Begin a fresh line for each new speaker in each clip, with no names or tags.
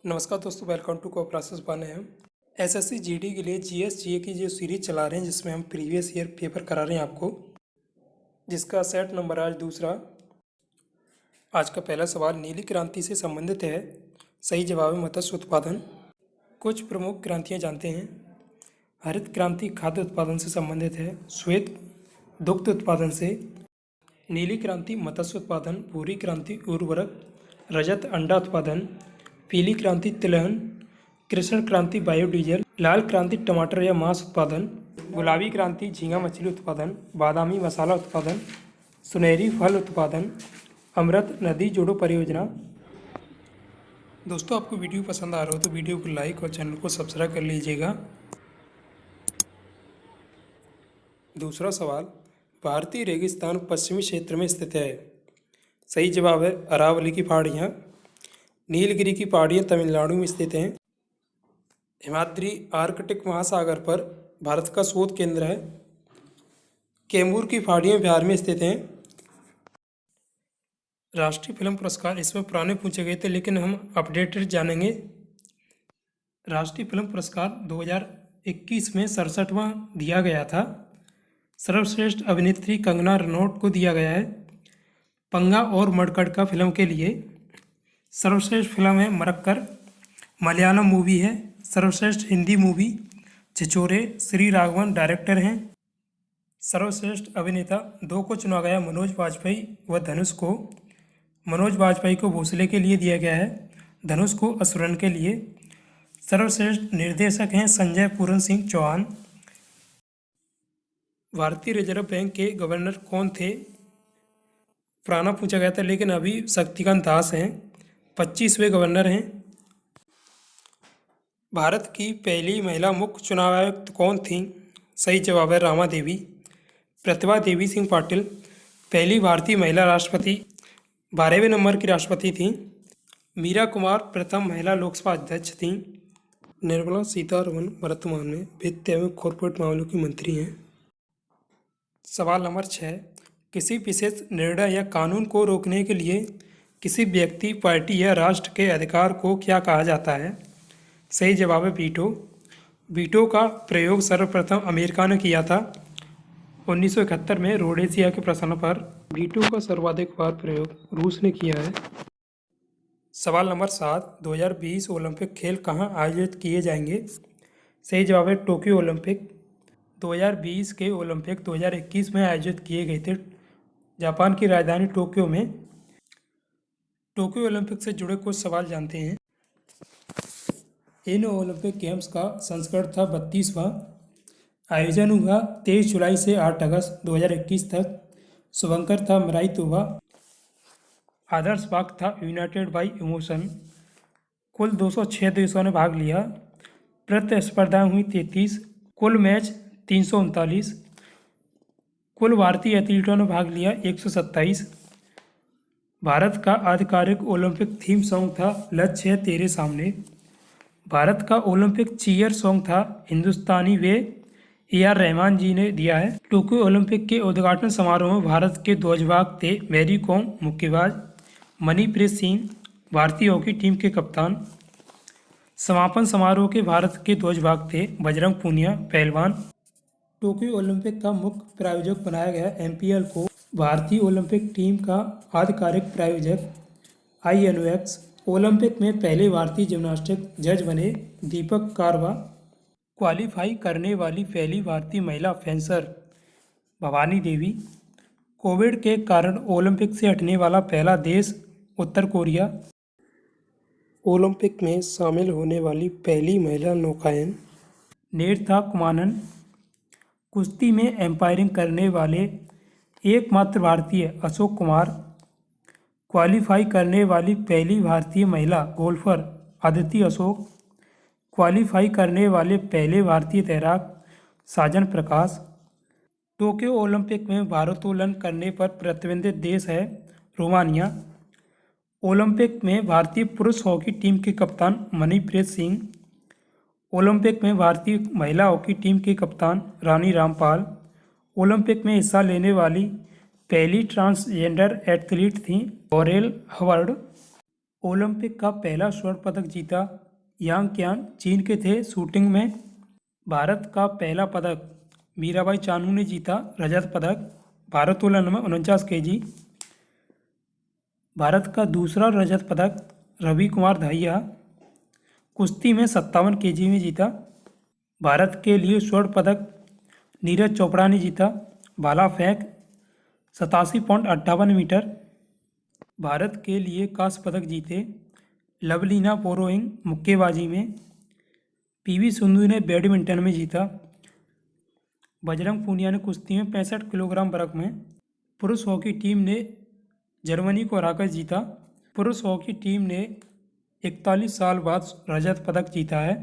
नमस्कार दोस्तों, welcome to को प्रोसेस बने हैं। एसएससी जीडी के लिए जीएस जीए की जो सीरीज चला रहे हैं, जिसमें हम प्रीवियस ईयर पेपर करा रहे हैं आपको, जिसका सेट नंबर आज दूसरा। आज का पहला सवाल नीली क्रांति से संबंधित है। सही जवाब है मत्स्य उत्पादन। कुछ प्रमुख क्रांतियाँ जानते हैं। हरित क्रांति खाद्य उत्पादन से संबंधित है। श्वेत दुग्ध उत्पादन से। नीली क्रांति मत्स्य उत्पादन। भूरी क्रांति उर्वरक। रजत अंडा उत्पादन। पीली क्रांति तिलहन। कृष्ण क्रांति बायोडीजल। लाल क्रांति टमाटर या मांस उत्पादन। गुलाबी क्रांति झींगा मछली उत्पादन। बादामी मसाला उत्पादन। सुनहरी फल उत्पादन। अमृत नदी जोड़ो परियोजना। दोस्तों, आपको वीडियो पसंद आ रहा हो तो वीडियो को लाइक और चैनल को सब्सक्राइब कर लीजिएगा। दूसरा सवाल, भारतीय रेगिस्तान पश्चिमी क्षेत्र में स्थित है। सही जवाब है अरावली की पहाड़ियाँ। नीलगिरी की पहाड़ियाँ तमिलनाडु में स्थित हैं। हिमाद्री आर्कटिक महासागर पर भारत का शोध केंद्र है। कैमूर की पहाड़ियाँ बिहार में स्थित हैं। राष्ट्रीय फिल्म पुरस्कार इसमें पुराने पूछे गए थे, लेकिन हम अपडेटेड जानेंगे। राष्ट्रीय फिल्म पुरस्कार 2021 में 67वां दिया गया था। सर्वश्रेष्ठ अभिनेत्री कंगना रनौत को दिया गया है पंगा और मडकड़का फिल्म के लिए। सर्वश्रेष्ठ फिल्म है मरक्कर, मलयालम मूवी है। सर्वश्रेष्ठ हिंदी मूवी छिछोरे, श्री राघवन डायरेक्टर हैं। सर्वश्रेष्ठ अभिनेता 2 को चुना गया, मनोज वाजपेयी व धनुष को। मनोज वाजपेयी को भोसले के लिए दिया गया है, धनुष को असुरन के लिए। सर्वश्रेष्ठ निर्देशक हैं संजय पूरन सिंह चौहान। भारतीय रिजर्व बैंक के गवर्नर कौन थे? पुराना पूछा गया था, लेकिन अभी शक्तिकांत दास हैं, 25वें गवर्नर हैं। भारत की पहली महिला मुख्य चुनाव आयुक्त कौन थी? सही जवाब है रामा देवी। प्रतिभा देवी सिंह पाटिल पहली भारतीय महिला राष्ट्रपति, 12वें नंबर की राष्ट्रपति थी। मीरा कुमार प्रथम महिला लोकसभा अध्यक्ष थी। निर्मला सीतारमण वर्तमान में वित्त एवं कॉरपोरेट मामलों की मंत्री हैं। सवाल नंबर 6, किसी विशेष निर्णय या कानून को रोकने के लिए किसी व्यक्ति, पार्टी या राष्ट्र के अधिकार को क्या कहा जाता है? सही जवाब है वीटो। वीटो का प्रयोग सर्वप्रथम अमेरिका ने किया था 1971 में रोडेशिया के प्रश्न पर। वीटो का सर्वाधिक बार प्रयोग रूस ने किया है। सवाल नंबर 7, 2020 ओलंपिक खेल कहाँ आयोजित किए जाएंगे? सही जवाब है टोक्यो ओलंपिक। 2020 के ओलंपिक 2021 में आयोजित किए गए थे जापान की राजधानी टोक्यो में। टोक्यो ओलंपिक से जुड़े कुछ सवाल जानते हैं। इन ओलंपिक गेम्स का संस्करण था 32वां। आयोजन हुआ 23 जुलाई से 8 अगस्त 2021 तक। शुभंकर था मराईतोवा। आदर्श बाग था यूनाइटेड बाई इमोशन। कुल 206 देशों ने भाग लिया। प्रतिस्पर्धाएं हुई 33। कुल मैच 339। कुल भारतीय एथलीटों ने भाग लिया 127। भारत का आधिकारिक ओलंपिक थीम सॉन्ग था लक्ष्य है तेरे सामने। भारत का ओलंपिक चीयर सॉन्ग था हिंदुस्तानी वे, AR रहमान जी ने दिया है। टोक्यो ओलंपिक के उद्घाटन समारोह में भारत के ध्वजवाहक थे मैरी कॉम मुक्केबाज, मनीप्रीत सिंह भारतीय हॉकी टीम के कप्तान। समापन समारोह के भारत के ध्वजवाहक थे बजरंग पूनिया पहलवान। टोक्यो ओलंपिक का मुख्य प्रायोजक बनाया गया MPL को। भारतीय ओलंपिक टीम का आधिकारिक प्रायोजक INOX। ओलंपिक में पहले भारतीय जिम्नास्टिक जज बने दीपक कारवा। क्वालिफाई करने वाली पहली भारतीय महिला फेंसर भवानी देवी। कोविड के कारण ओलंपिक से हटने वाला पहला देश उत्तर कोरिया। ओलंपिक में शामिल होने वाली पहली महिला नौकायन नेर्था कुमानन। कुश्ती में एम्पायरिंग करने वाले एकमात्र भारतीय अशोक कुमार। क्वालिफाई करने वाली पहली भारतीय महिला गोल्फर अदिति अशोक। क्वालिफाई करने वाले पहले भारतीय तैराक साजन प्रकाश। टोक्यो ओलंपिक में भारोत्तोलन करने पर प्रतिबंधित देश है रोमानिया। ओलंपिक में भारतीय पुरुष हॉकी टीम के कप्तान मनीप्रीत सिंह। ओलंपिक में भारतीय महिला हॉकी टीम के कप्तान रानी रामपाल। ओलंपिक में हिस्सा लेने वाली पहली ट्रांसजेंडर एथलीट थी लॉरेल हवर्ड। ओलंपिक का पहला स्वर्ण पदक जीता यांग क्यान चीन के थे शूटिंग में। भारत का पहला पदक मीराबाई चानू ने जीता रजत पदक भारोत्तोलन में 49 केजी। भारत का दूसरा रजत पदक रवि कुमार दहिया कुश्ती में 57 केजी में जीता। भारत के लिए स्वर्ण पदक नीरज चोपड़ा ने जीता भाला फेंक 87.58 मीटर। भारत के लिए कांस्य पदक जीते लवलीना बोरोइंग मुक्केबाजी में। पीवी सिंधु ने बैडमिंटन में जीता। बजरंग पूनिया ने कुश्ती में 65 किलोग्राम वर्ग में। पुरुष हॉकी टीम ने जर्मनी को हराकर जीता। पुरुष हॉकी टीम ने 41 साल बाद रजत पदक जीता है।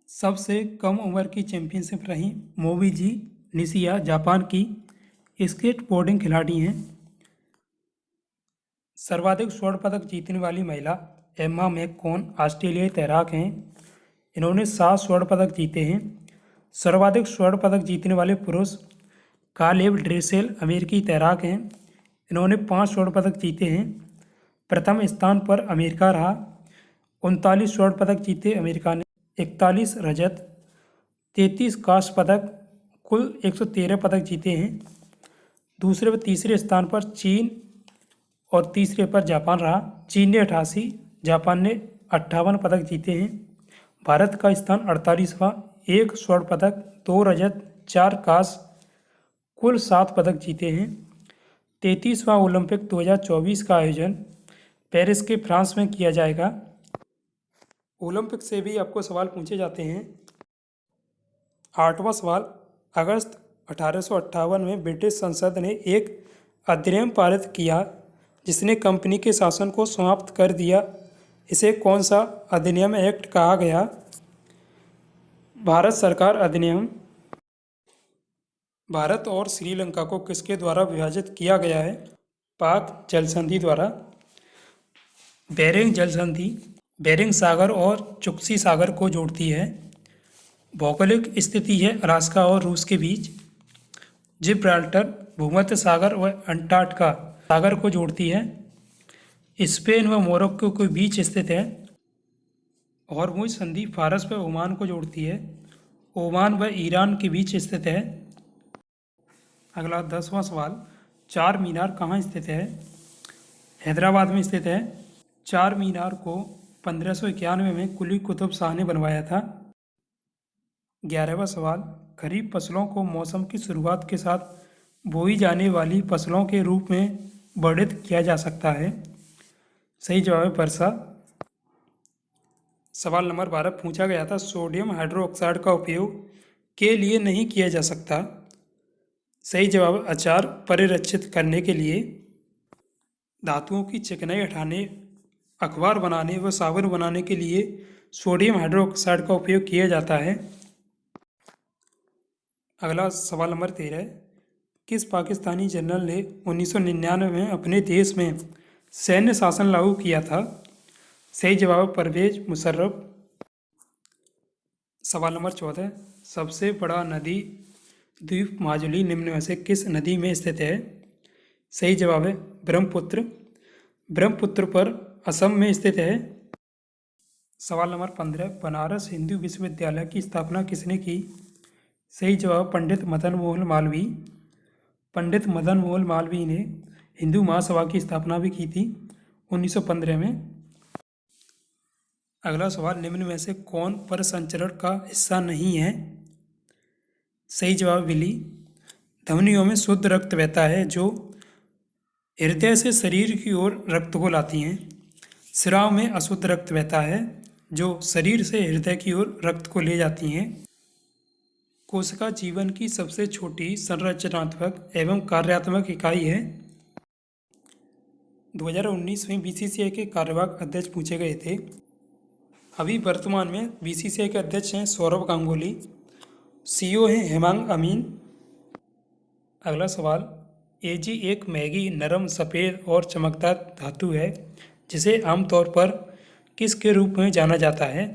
सबसे कम उम्र की चैंपियनशिप रही मोबिजी निशिया जापान की स्केटबोर्डिंग खिलाड़ी हैं। सर्वाधिक स्वर्ण पदक जीतने वाली महिला एम्मा मैककॉन ऑस्ट्रेलियाई तैराक हैं। इन्होंने 7 स्वर्ण पदक जीते हैं। सर्वाधिक स्वर्ण पदक जीतने वाले पुरुष कालेब ड्रेसेल अमेरिकी तैराक हैं। इन्होंने 5 स्वर्ण पदक जीते हैं। प्रथम स्थान पर अमेरिका रहा। 39 स्वर्ण पदक जीते अमेरिका ने। 41 रजत 33 कांस्य पदक कुल 113 पदक जीते हैं। दूसरे व तीसरे स्थान पर चीन और तीसरे पर जापान रहा। चीन ने 88, जापान ने 58 पदक जीते हैं। भारत का स्थान 48वां, 1 स्वर्ण पदक 2 रजत 4 कांस्य कुल 7 पदक जीते हैं। 33वां ओलंपिक 2024 का आयोजन पेरिस के फ्रांस में किया जाएगा। ओलंपिक से भी आपको सवाल पूछे जाते हैं। 8वां सवाल, अगस्त 1858 में ब्रिटिश संसद ने एक अधिनियम पारित किया जिसने कंपनी के शासन को समाप्त कर दिया। इसे कौन सा अधिनियम एक्ट कहा गया? भारत सरकार अधिनियम। भारत और श्रीलंका को किसके द्वारा विभाजित किया गया है? पाक जल संधि द्वारा। बेरिंग जल संधि बेरिंग सागर और चुक्सी सागर को जोड़ती है। भौगोलिक स्थिति है अलास्का और रूस के बीच। जिब्राल्टर भूमध्य सागर व अंटार्कटिका सागर को जोड़ती है। स्पेन व मोरक्को के बीच स्थित है। हॉर्मुज़ संधि फारस व ओमान को जोड़ती है। ओमान व ईरान के बीच स्थित है। अगला 10वां सवाल, चार मीनार कहाँ स्थित है? हैदराबाद में स्थित है। चार मीनार को 1591 में कुली कुतुब शाह ने बनवाया था। 11वां सवाल, खरीफ फसलों को मौसम की शुरुआत के साथ बोई जाने वाली फसलों के रूप में वर्णित किया जा सकता है। सही जवाब है वर्षा। सवाल नंबर 12 पूछा गया था, सोडियम हाइड्रोक्साइड का उपयोग के लिए नहीं किया जा सकता। सही जवाब अचार परिरक्षित करने के लिए। धातुओं की चिकनाई हटाने, अखबार बनाने व साबुन बनाने के लिए सोडियम हाइड्रोक्साइड का उपयोग किया जाता है। अगला सवाल नंबर 13, किस पाकिस्तानी जनरल ने 1999 में अपने देश में सैन्य शासन लागू किया था? सही जवाब परवेज मुशर्रफ। सवाल नंबर 14, सबसे बड़ा नदी द्वीप माजुली निम्न में से किस नदी में स्थित है? सही जवाब है ब्रह्मपुत्र। ब्रह्मपुत्र पर असम में स्थित है। सवाल नंबर 15, बनारस हिंदू विश्वविद्यालय की स्थापना किसने की? सही जवाब पंडित मदन मोहन मालवीय। पंडित मदन मोहन मालवीय ने हिंदू महासभा की स्थापना भी की थी 1915 में। अगला सवाल, निम्न में से कौन परिसंचरण का हिस्सा नहीं है? सही जवाब विली। धमनियों में शुद्ध रक्त बहता है जो हृदय से शरीर की ओर रक्त को लाती हैं। स्राव में अशुद्ध रक्त बहता है जो शरीर से हृदय की ओर रक्त को ले जाती हैं। कोशिका जीवन की सबसे छोटी संरचनात्मक एवं कार्यात्मक इकाई है। 2019 में बीसीसीआई के कार्यवाहक अध्यक्ष पूछे गए थे। अभी वर्तमान में बीसीसीआई के अध्यक्ष हैं सौरभ गांगुली, सीईओ हैं हेमांग अमीन। अगला सवाल, एजी एक महंगी, नरम, सफ़ेद और चमकदार धातु है जिसे आमतौर पर किसके रूप में जाना जाता है?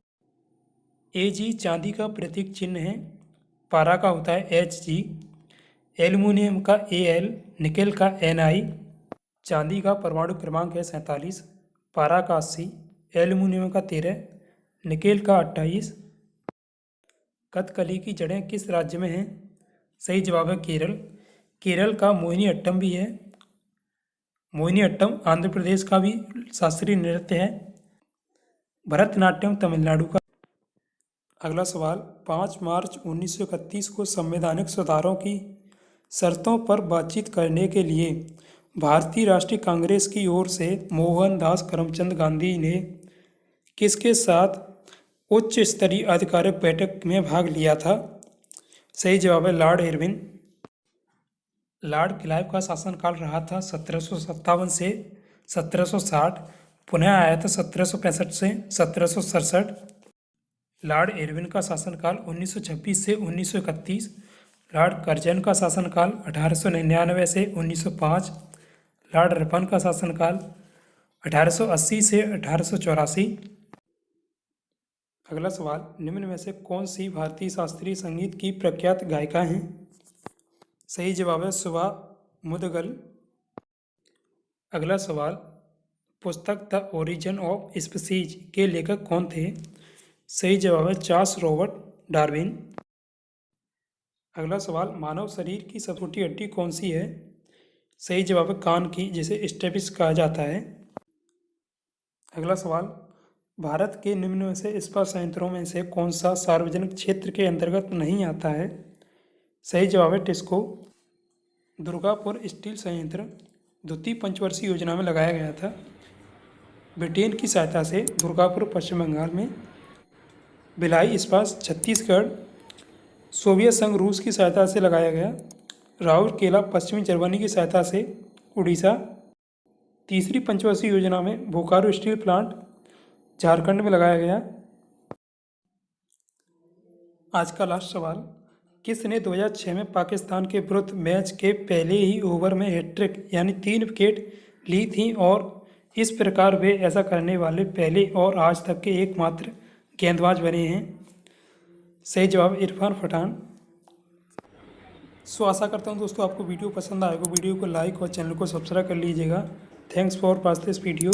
एजी चांदी का प्रतीक चिन्ह है। पारा का होता है एचजी, एल्युमिनियम का एल, निकेल का एनआई। चांदी का परमाणु क्रमांक है 47। पारा का 80, एल्युमिनियम का 13, निकेल का 28। कथकली की जड़ें किस राज्य में हैं? सही जवाब है केरल। केरल का मोहिनीअट्टम भी है। मोहिनीअट्टम आंध्र प्रदेश का भी शास्त्रीय नृत्य है। भरतनाट्यम तमिलनाडु का। अगला सवाल, 5 मार्च 1931 को संवैधानिक सुधारों की शर्तों पर बातचीत करने के लिए भारतीय राष्ट्रीय कांग्रेस की ओर से मोहनदास करमचंद गांधी ने किसके साथ उच्च स्तरीय आधिकारिक बैठक में भाग लिया था? सही जवाब है लॉर्ड इरविन। लॉर्ड क्लाइव का शासनकाल रहा था 1757 से 1760, पुनः आया था 1765 से 1767। लॉर्ड इरविन का शासनकाल 1926 से 1931, लॉर्ड कर्जन का शासनकाल 1899 से 1905, लॉर्ड रिपन का शासनकाल 1880 से 1884। अगला सवाल, निम्न में से कौन सी भारतीय शास्त्रीय संगीत की प्रख्यात गायिका हैं? सही जवाब है सुभा मुदगल। अगला सवाल, पुस्तक द ओरिजिन ऑफ स्पीसीज के लेखक कौन थे? सही जवाब है चार्ल्स रॉबर्ट डार्विन। अगला सवाल, मानव शरीर की सबसे छोटी हड्डी कौन सी है? सही जवाब है कान की, जिसे स्टेपिस कहा जाता है। अगला सवाल, भारत के निम्न में से इस्पात संयंत्रों में से कौन सा सार्वजनिक क्षेत्र के अंतर्गत नहीं आता है? सही जवाब है टिस्को। दुर्गापुर स्टील संयंत्र द्वितीय पंचवर्षीय योजना में लगाया गया था। ब्रिटेन की सहायता से दुर्गापुर पश्चिम बंगाल में, भिलाई इस्पात छत्तीसगढ़, सोवियत संघ रूस की सहायता से लगाया गया। राउरकेला पश्चिमी जर्मनी की सहायता से उड़ीसा। तीसरी पंचवर्षीय योजना में बोकारो स्टील प्लांट झारखंड में लगाया गया। आज का लास्ट सवाल, किसने 2006 में पाकिस्तान के विरुद्ध मैच के पहले ही ओवर में हैट्रिक यानी 3 विकेट ली थी और इस प्रकार वे ऐसा करने वाले पहले और आज तक के एकमात्र गेंदबाज बने हैं? सही जवाब इरफान पठान। सो आशा करता हूं दोस्तों आपको वीडियो पसंद आएगा। वीडियो को लाइक और चैनल को सब्सक्राइब कर लीजिएगा। Thanks for watch this video.